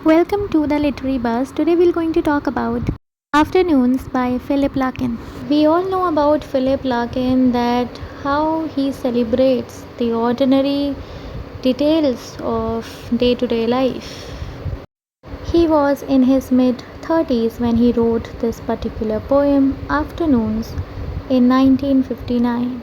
Welcome to the Literary Buzz. Today we're going to talk about Afternoons by Philip Larkin. We all know about Philip Larkin, that how he celebrates the ordinary details of day-to-day life. He was in his mid 30s when he wrote this particular poem, Afternoons, in 1959.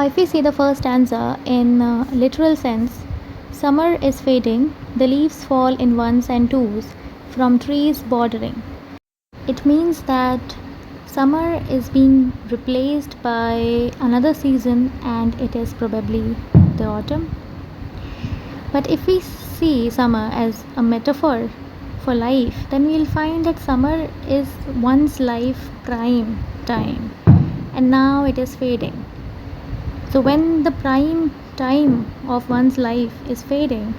If we see the first stanza in literal sense, summer is fading, the leaves fall in ones and twos from trees bordering. It means that summer is being replaced by another season and it is probably the autumn. But if we see summer as a metaphor for life, then we'll find that summer is one's life prime time and now it is fading. So, when the prime time of one's life is fading,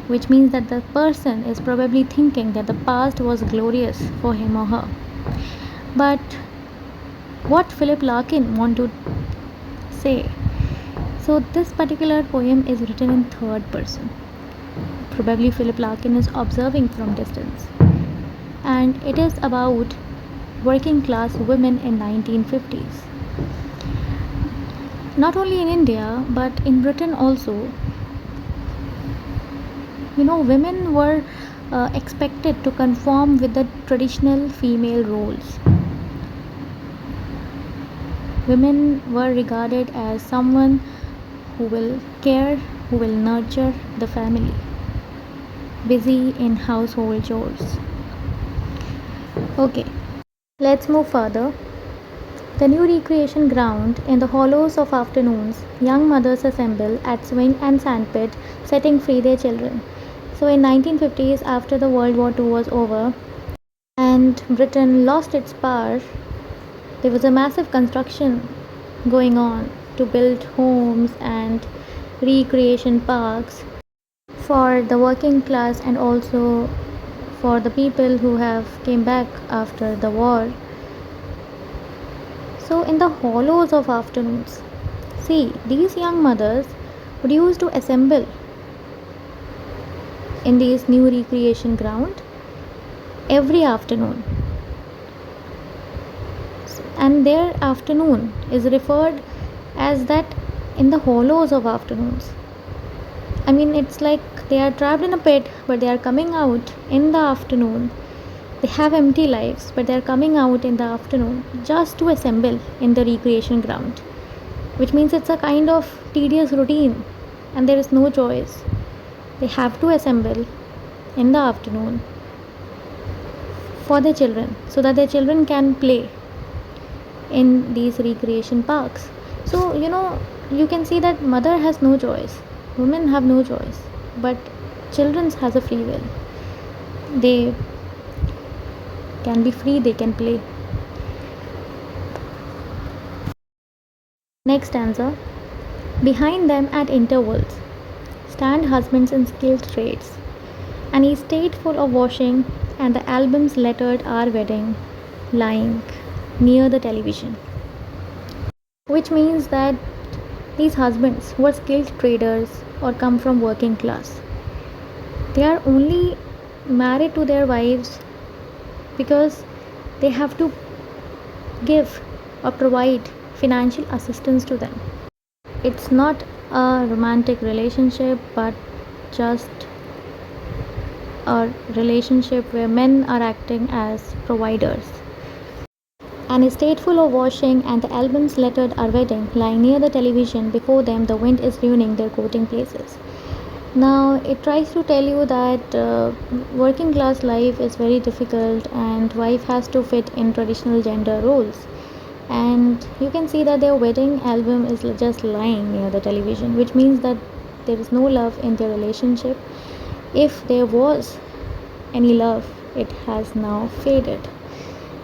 which means that the person is probably thinking that the past was glorious for him or her. But what Philip Larkin want to say? So, this particular poem is written in third person. Probably Philip Larkin is observing from distance, and it is about working class women in 1950s. Not only in India but in Britain also, women were expected to conform with the traditional female roles. Women were regarded as someone who will care, who will nurture the family, busy in household chores. Okay, let's move further. The new recreation ground in the hollows of afternoons, young mothers assemble at swing and sandpit, setting free their children. So in 1950s, after the World War II was over and Britain lost its power, there was a massive construction going on to build homes and recreation parks for the working class and also for the people who have came back after the war. So in the hollows of afternoons, see, these young mothers would used to assemble in this new recreation ground every afternoon, and their afternoon is referred as that in the hollows of afternoons. I mean, it's like they are trapped in a pit but they are coming out in the afternoon. They have empty lives but they are coming out in the afternoon just to assemble in the recreation ground, which means it's a kind of tedious routine and there is no choice. They have to assemble in the afternoon for their children so that their children can play in these recreation parks. So, you can see that mother has no choice, women have no choice, but children has a free will. They can be free, they can play. Next answer. Behind them at intervals stand husbands in skilled trades, an estate full of washing, and the albums lettered Our Wedding lying near the television. Which means that these husbands who are skilled traders or come from working class, they are only married to their wives because they have to give or provide financial assistance to them. It's not a romantic relationship but just a relationship where men are acting as providers. An estate full of washing and the albums lettered Our Wedding lying near the television. Before them the wind is ruining their coating places. Now it tries to tell you that working class life is very difficult and wife has to fit in traditional gender roles, and you can see that their wedding album is just lying near the television, which means that there is no love in their relationship. If there was any love, it has now faded.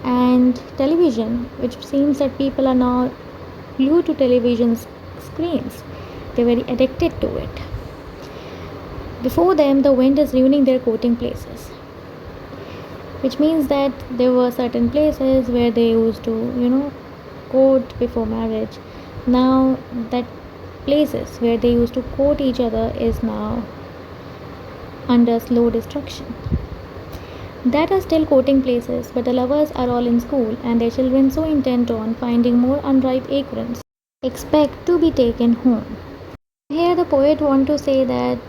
And television, which seems that people are now glued to television screens, they're very addicted to it. Before them the wind is ruining their coating places, which means that there were certain places where they used to court before marriage. Now that places where they used to court each other is now under slow destruction. that are still courting places, but the lovers are all in school and their children so intent on finding more unripe acorns expect to be taken home. Here the poet want to say that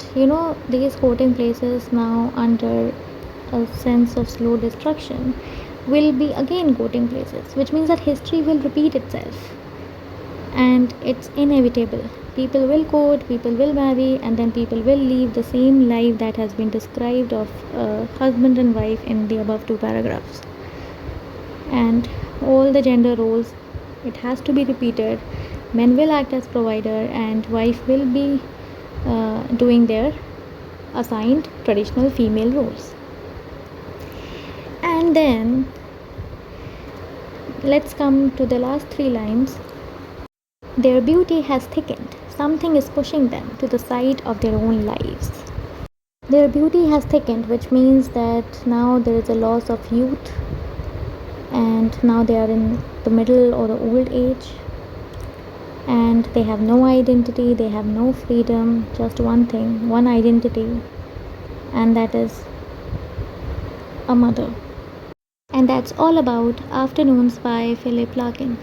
these courting places now under a sense of slow destruction will be again courting places, which means that history will repeat itself and it's inevitable. People will court, people will marry, and then people will live the same life that has been described of husband and wife in the above two paragraphs. And all the gender roles, it has to be repeated. Men will act as provider, and wife will be doing their assigned traditional female roles. And then let's come to the last three lines. Their beauty has thickened. Something is pushing them to the side of their own lives. Their beauty has thickened, which means that now there is a loss of youth and now they are in the middle or the old age and they have no identity, they have no freedom, just one thing, one identity, and that is a mother. And that's all about Afternoons by Philip Larkin.